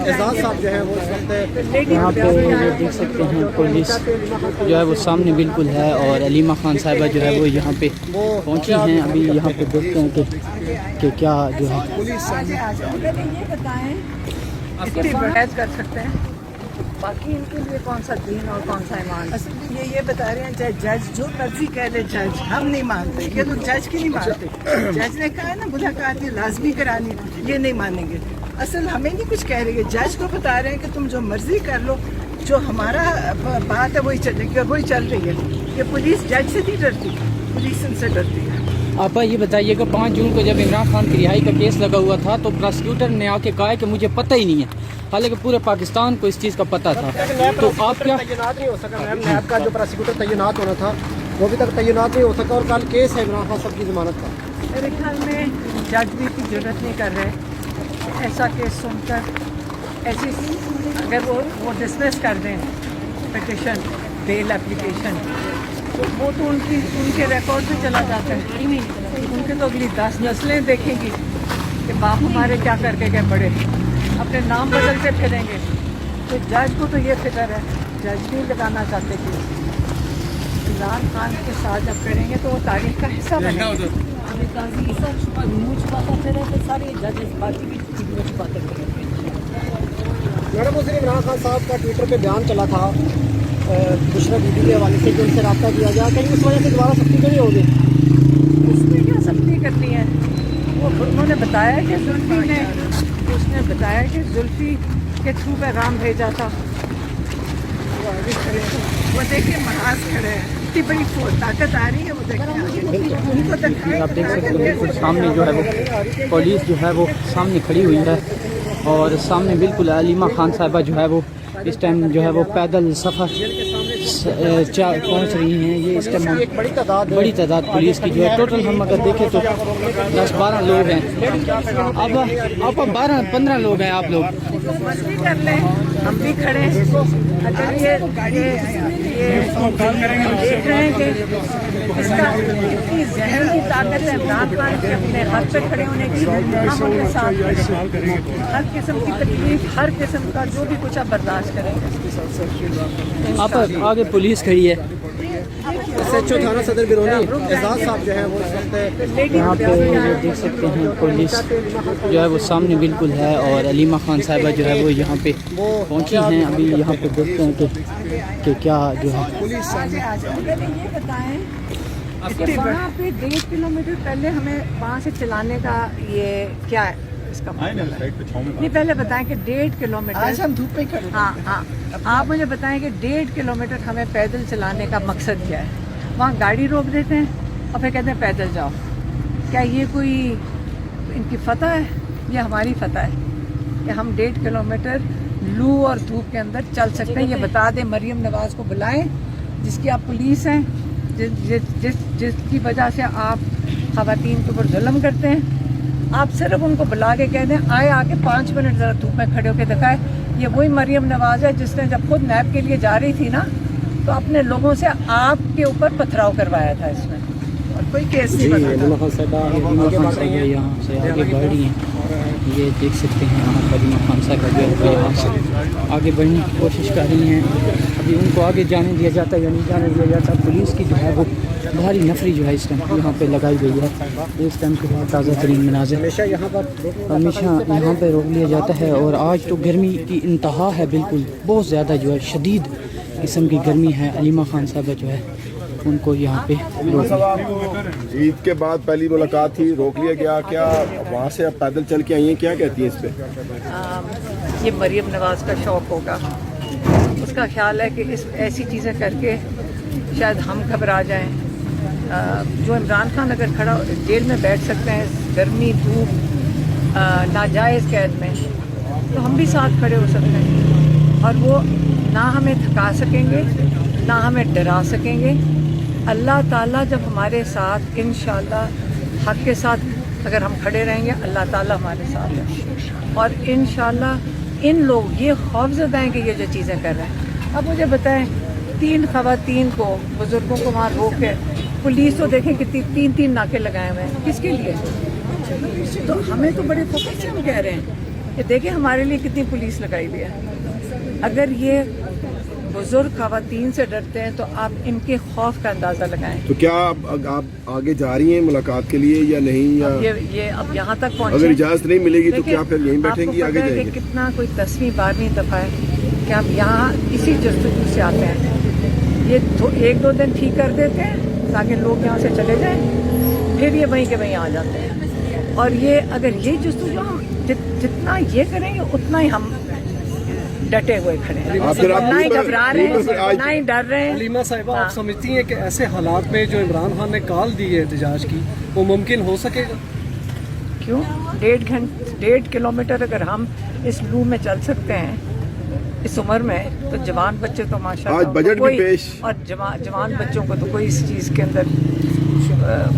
एजाज साहब जो है वो इस वक्त यहाँ पे ये देख सकते हैं पुलिस जो है वो सामने बिल्कुल है और अलीमा खान साहिबा जो है वो यहाँ पे पहुँची हैं। अभी यहाँ पे देखते हैं कि क्या जो है पुलिस ये बताएं इसके बहस कर सकते हैं, बाकी इनके लिए कौन सा दीन और कौन सा ईमान। असल में ये बता रहे हैं चाहे जज जो मर्जी कह ले, जज हम नहीं मानते, ये तो जज की नहीं मानते। जज ने कहा है ना मुलाकात ये लाजमी करानी, ये नहीं मानेंगे। असल हमें नहीं कुछ कह रहे हैं, जज को बता रहे हैं कि तुम जो मर्जी कर लो, जो हमारा बात है वही चलेगी और वही चल रही है। ये पुलिस जज से नहीं डरती, पुलिस इनसे डरती है। आप ये बताइएगा 5 जून को जब इमरान खान की रिहाई का केस लगा हुआ था तो प्रोसिक्यूटर ने आके कहा है कि मुझे पता ही नहीं है, हालांकि पूरे पाकिस्तान को इस चीज़ का पता था। तो आप क्या तैनात नहीं हो सका मैम, नैब का जो प्रोसिक्यूटर तैनात होना था वो अभी तक तैनात नहीं हो सका और कल केस है इमरान खान साहब की जमानत का। मेरे ख्याल में जज भी की जरूरत नहीं कर रहे ऐसा केस सुनकर। ऐसी अगर वो डिसमिस कर दें पिटिशन बेल एप्लीकेशन तो वो तो उनके रिकॉर्ड में चला जाता है। उनके तो अगली 10 नस्लें देखेंगी कि बाप हमारे क्या करके गए बड़े, अपने नाम बदलते फिरेंगे। तो जज को तो ये फिक्र है, जज नहीं लगाना चाहते कि इमरान खान के साथ जब करेंगे तो वो तारीख का हिस्सा बनेंगे। मैडम उस दिन इमरान खान साहब का ट्विटर पे बयान चला था दूसरा वीडियो के हवाले से कि उनसे रब्ता किया गया, कहीं उस वजह से दोबारा सख्ती तो नहीं होगी? उसमें क्या सख्ती करनी है? वो उन्होंने बताया कि जुल्फी ने उसने बताया कि जुल्फी के थ्रू पैगाम भेजा था। वो आगे खड़े हैं, वो देखिए महाज खड़े हैं, इतनी बड़ी ताकत आ रही है, वो देखिए उनको दिखाई। आप देख सकते हैं बिल्कुल सामने जो है वो पुलिस जो है वो सामने खड़ी हुई है और सामने बिल्कुल अलीमा खान साहिबा जो है वो इस टाइम जो है वो पैदल सफ़र पहुंच रही हैं। ये इस टाइम बड़ी तादाद पुलिस की जो है टोटल हम अगर देखें तो 10-12 लोग हैं। अब 12-15 लोग हैं आप लोग। मस्ती कर लें, हम भी खड़े हैं। अगर ये देख रहे हैं कि इसका इतनी ज़हनी ताकत है इमरान खान के अपने हाथ पे खड़े होने की, हम उनके साथ हर किस्म की तकलीफ, हर किस्म का जो भी कुछ आप बर्दाश्त करेंगे। आप आगे पुलिस खड़ी है। SHO थाना सदर बिरोनी एजाज साहब जो है वो इस वक्त यहाँ पे ये देख सकते हैं पुलिस जो है वो सामने बिल्कुल है और अलीमा खान साहिबा जो है वो यहाँ पे पहुँची हैं। अभी यहाँ पे देखते हैं कि क्या जो है ये बताएं इसके वहाँ पे 1.5 किलोमीटर पहले हमें वहाँ से चलाने का ये क्या है इसका मतलब है? नहीं पहले बताएं कि 1.5 किलोमीटर आज हम धूप में खड़े। हाँ आप मुझे बताएं कि 1.5 किलोमीटर हमें पैदल चलाने का मकसद क्या है? वहाँ गाड़ी रोक देते हैं और फिर कहते हैं पैदल जाओ। क्या ये कोई इनकी फतह है? ये हमारी फतह है कि हम 1.5 किलोमीटर लू और धूप के अंदर चल सकते हैं? ये बता दें, मरियम नवाज को बुलाएं जिसकी आप पुलिस हैं, जिसकी वजह से आप ख़वातीन के ऊपर जुल्म करते हैं। आप सिर्फ उनको बुला के कह दें आए आके 5 मिनट ज़रा धूप में खड़े होकर दिखाए। ये वही मरियम नवाज है जिसने जब खुद नैब के लिए जा रही थी ना तो अपने लोगों से आपके ऊपर पथराव करवाया था इसमें, और कोई केस नहीं बना था। यहाँ से आगे बढ़ रही हैं, ये देख सकते हैं यहाँ पर अलीमा खान साहिबा जो है यहाँ से आगे बढ़ने की कोशिश कर रही हैं। अभी उनको आगे जाने दिया जाता है या नहीं जाने दिया जाता। पुलिस की जो है वो भारी नफरी जो है इस टाइम यहाँ पे लगाई गई है। इस टाइम के बाद ताज़ा तरीन मनाज़िर हमेशा यहाँ पर रोक लिया जाता है और आज तो गर्मी की इंतहा है, बिल्कुल बहुत ज़्यादा जो है शदीद किस्म की गर्मी है। अलीमा खान साहब जो है उनको यहाँ पे ईद के बाद पहली मुलाकात थी, रोक लिया गया। क्या वहाँ से अब पैदल चल के आई हैं, क्या कहती हैं इस पे? ये मरियम नवाज का शौक़ होगा, उसका ख्याल है कि इस ऐसी चीज़ें करके शायद हम घबरा जाएं। जो इमरान खान अगर खड़ा जेल में बैठ सकते हैं गर्मी धूप नाजायज़ कैद में, तो हम भी साथ खड़े हो सकते हैं और वो ना हमें थका सकेंगे ना हमें डरा सकेंगे। अल्लाह ताला जब हमारे साथ इंशाअल्लाह हक़ के साथ अगर हम खड़े रहेंगे, अल्लाह ताला हमारे साथ है और इंशाअल्लाह इन लोग ये खौफज़दा हैं कि ये जो चीज़ें कर रहे हैं। अब मुझे बताएं 3 ख़वातीन को, बुज़ुर्गों को वहाँ रोक के पुलिस तो देखें कितनी 3-3 नाके लगाए हुए हैं, किसके लिए? तो हमें तो बड़े फोकस से हम कह रहे हैं یہ دیکھیں ہمارے لیے کتنی پولیس لگائی ہوئی ہے. اگر یہ بزرگ خواتین سے ڈرتے ہیں تو آپ ان کے خوف کا اندازہ لگائیں. تو کیا آپ آگے جا رہی ہیں ملاقات کے لیے یا نہیں, یا یہ اب یہاں تک پہنچے. اگر اجازت نہیں ملے گی تو کیا پھر یہیں بیٹھیں گی, آگے آپ کو پتہ ہے جائیں کہ گے؟ کتنا کوئی 10ویں 12ویں دفعہ ہے کہ آپ یہاں اسی جستجو سے آتے ہیں. یہ 1-2 دن ٹھیک کر دیتے ہیں تاکہ لوگ یہاں سے چلے جائیں, پھر یہ وہیں کے وہیں آ جاتے ہیں. اور یہ اگر یہ جستجو ہم جتنا یہ کریں گے اتنا ہی ہم ڈٹے ہوئے کھڑے ہیں, نہ ہی گھبرا رہے ہیں نہ ہی ڈر رہے ہیں. علیمہ صاحبہ, آپ سمجھتی ہیں کہ ایسے حالات میں جو عمران خان نے کال دی ہے احتجاج کی, وہ ممکن ہو سکے گا؟ کیوں 1.5 کلومیٹر اگر ہم اس لو میں چل سکتے ہیں اس عمر میں, تو جوان بچے تو ماشاءاللہ آج بجٹ بھی پیش, اور جوان بچوں کو تو کوئی اس چیز کے اندر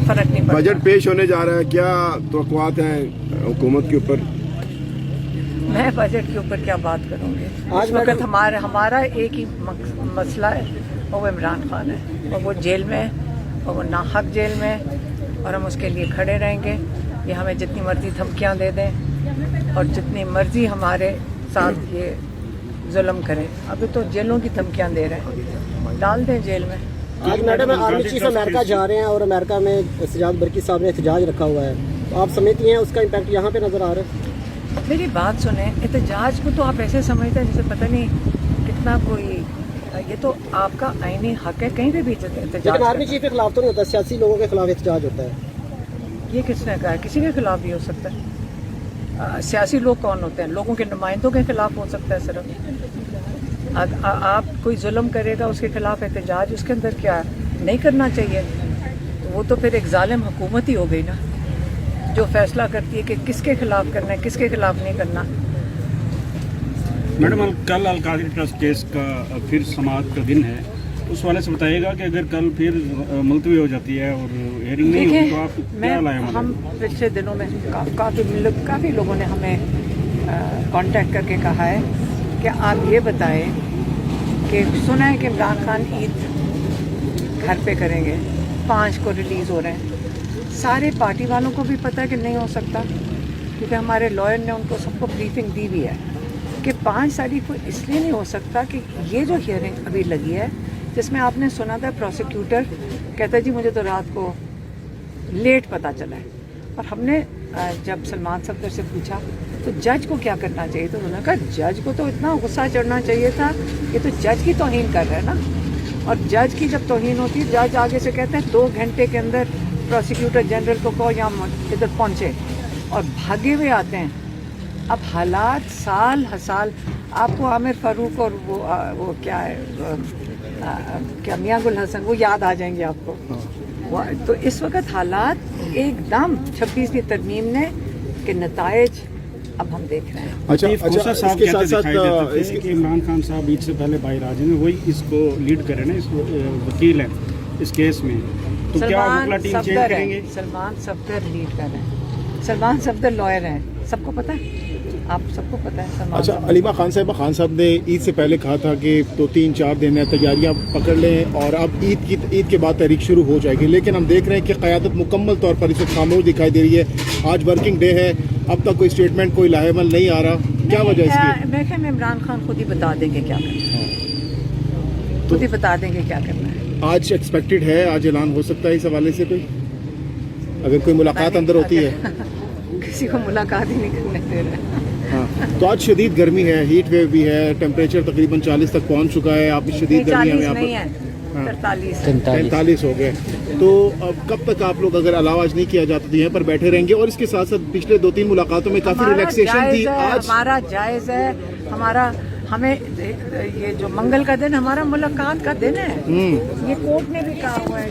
فرق نہیں پڑتا. بجٹ پیش ہونے جا رہا ہے, کیا توقعات ہیں حکومت کے اوپر؟ میں بجٹ کے اوپر کیا بات کروں گی. اس وقت ہمارا ایک ہی مسئلہ ہے, وہ عمران خان ہے, اور وہ جیل میں ہے, اور وہ ناحق جیل میں ہے, اور ہم اس کے لیے کھڑے رہیں گے. یہ ہمیں جتنی مرضی دھمکیاں دے دیں اور جتنی مرضی ہمارے ساتھ یہ ظلم کریں. ابھی تو جیلوں کی دھمکیاں دے رہے ہیں, ڈال دیں جیل میں. آج میڈم آرمی چیف امریکہ جا رہے ہیں اور امریکہ میں سجاد برقی صاحب نے احتجاج رکھا ہوا ہے, تو آپ سمجھتی ہیں اس کا امپیکٹ یہاں پہ نظر آ رہا ہے؟ میری بات سنیں, احتجاج کو تو آپ ایسے سمجھتے ہیں جیسے پتہ نہیں کتنا کوئی, یہ تو آپ کا آئینی حق ہے کہیں پہ بھی احتجاج. لیکن آرمی چیف کے خلاف تو نہیں ہوتا, سیاسی لوگوں کے خلاف احتجاج ہوتا ہے. یہ کس نے کہا ہے؟ کسی کے خلاف بھی ہو سکتا ہے. سیاسی لوگ کون ہوتے ہیں؟ لوگوں کے نمائندوں کے خلاف ہو سکتا ہے صرف. آپ کوئی ظلم کرے گا اس کے خلاف احتجاج, اس کے اندر کیا نہیں کرنا چاہیے؟ وہ تو پھر ایک ظالم حکومت ہی ہو گئی نا, جو فیصلہ کرتی ہے کہ کس کے خلاف کرنا ہے کس کے خلاف نہیں کرنا. میڈم کل القادری ٹرسٹ کیس کا پھر سماعت کا دن ہے, اس والے سے بتائیے گا کہ اگر کل پھر ملتوی ہو جاتی ہے اور ہیئرنگ نہیں ہوگی تو آپ کیا لائیں؟ ہم پچھلے دنوں میں کافی لوگوں نے ہمیں کانٹیکٹ کر کے کہا ہے کہ آپ یہ بتائیں کہ سنا ہے کہ عمران خان عید گھر پہ کریں گے, 5 کو ریلیز ہو رہے ہیں. سارے پارٹی والوں کو بھی پتہ ہے کہ نہیں ہو سکتا, کیونکہ ہمارے لائر نے ان کو سب کو بریفنگ دی ہوئی ہے کہ 5 تاریخ کو اس لیے نہیں ہو سکتا کہ یہ جو ہیئرنگ ابھی لگی ہے جس میں آپ نے سنا تھا پروسیکیوٹر کہتا ہے جی مجھے تو رات کو لیٹ پتہ چلا ہے, اور ہم نے جب سلمان صفدر سے پوچھا تو جج کو کیا کرنا چاہیے, تو انہوں نے کہا جج کو تو اتنا غصہ چڑھنا چاہیے تھا, یہ تو جج کی توہین کر رہا ہے نا. اور جج کی جب توہین ہوتی ہے, جج آگے سے کہتے ہیں 2 گھنٹے کے اندر پروسیکیوٹر جنرل کو کہو یہاں ادھر پہنچے, اور بھاگے ہوئے آتے ہیں. اب حالات سال ہسال, آپ کو عامر فاروق اور وہ کیا ہے کیا میاں گل حسن وہ یاد آ جائیں گے آپ کو. تو اس وقت حالات ایک دم 26ویں ترمیم نے کے نتائج اب ہم دیکھ رہے ہیں. اچھا صاحب کہتے دکھائی دیتے تھے کہ عمران خان صاحب عید سے پہلے باہر آ جائیں گے, وہی اس کو لیڈ کریں نا, اس وکیل ہیں اس کیس میں, تو کیا وکلا ٹیم چینج کریں گے؟ سلمان صفدر لیڈ کر رہے ہیں, سلمان صفدر لائر ہیں, سب کو پتہ ہے, آپ سب کو پتہ ہے. اچھا علیمہ خان صاحب نے عید سے پہلے کہا تھا کہ تو 3-4 دن ہے تیاریاں پکڑ لیں اور اب عید کے بعد تحریک شروع ہو جائے گی, لیکن ہم دیکھ رہے ہیں کہ قیادت مکمل طور پر اس وقت خاموش دکھائی دے رہی ہے. آج ورکنگ ڈے ہے, اب تک کوئی اسٹیٹمنٹ کوئی لاہے عمل نہیں آ رہا, کیا وجہ اس کی؟ میں کہ عمران خان خود ہی بتا دیں گے کیا کرنا ہے, خود ہی بتا دیں گے کیا کرنا ہے. آج ایکسپیکٹڈ ہے, آج اعلان ہو سکتا ہے اس حوالے سے کوئی, اگر کوئی ملاقات اندر ہوتی ہے؟ کسی کو ملاقات ہی نہیں کرنے دے رہے. ہاں, تو آج شدید گرمی ہے, ہیٹ ویو بھی ہے, ٹیمپریچر تقریباً 40 تک پہنچ چکا ہے. آپ شدید گرمی ہے, یہاں پر 43 ہو گئے. تو اب کب تک آپ لوگ اگر علاوہ نہیں کیا جاتا تو یہاں پر بیٹھے رہیں گے؟ اور اس کے ساتھ ساتھ پچھلے 2-3 ملاقاتوں میں کافی ریلیکسیشن تھی, آج ہمارا جائز ہے, ہمیں یہ جو منگل کا دن ہمارا ملاقات کا دن ہے. یہ کورٹ نے بھی کہا ہوا ہے.